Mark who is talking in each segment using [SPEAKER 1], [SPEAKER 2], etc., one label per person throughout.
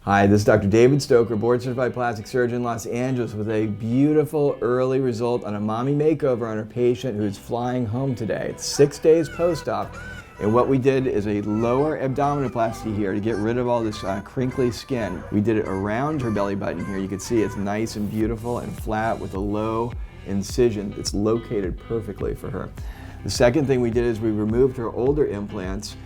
[SPEAKER 1] Hi, this is Dr. David Stoker, board-certified plastic surgeon in Los Angeles with a beautiful early result on a mommy makeover on a patient who's flying home today. It's 6 days post-op, and what we did is a lower abdominoplasty here to get rid of all this crinkly skin. We did it around her belly button here. You can see it's nice and beautiful and flat with a low incision. It's located perfectly for her. The second thing we did is we removed her older implants,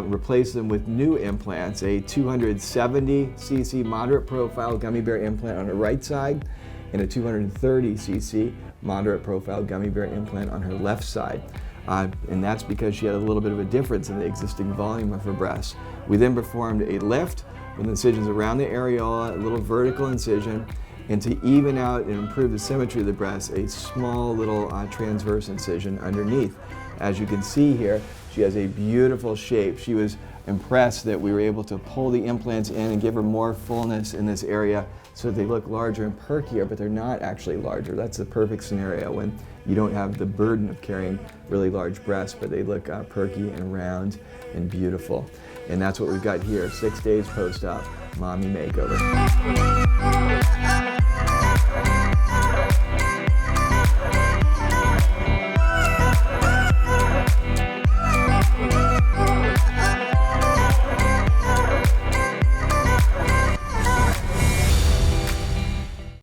[SPEAKER 1] replace them with new implants, a 270cc moderate profile gummy bear implant on her right side and a 230cc moderate profile gummy bear implant on her left side. And that's because she had a little bit of a difference in the existing volume of her breasts. We then performed a lift with incisions around the areola, a little vertical incision, and to even out and improve the symmetry of the breast, a small little transverse incision underneath. As you can see here, she has a beautiful shape. She was impressed that we were able to pull the implants in and give her more fullness in this area so that they look larger and perkier, but they're not actually larger. That's the perfect scenario when you don't have the burden of carrying really large breasts, but they look perky and round and beautiful. And that's what we've got here, 6 days post-op, Mommy Makeover.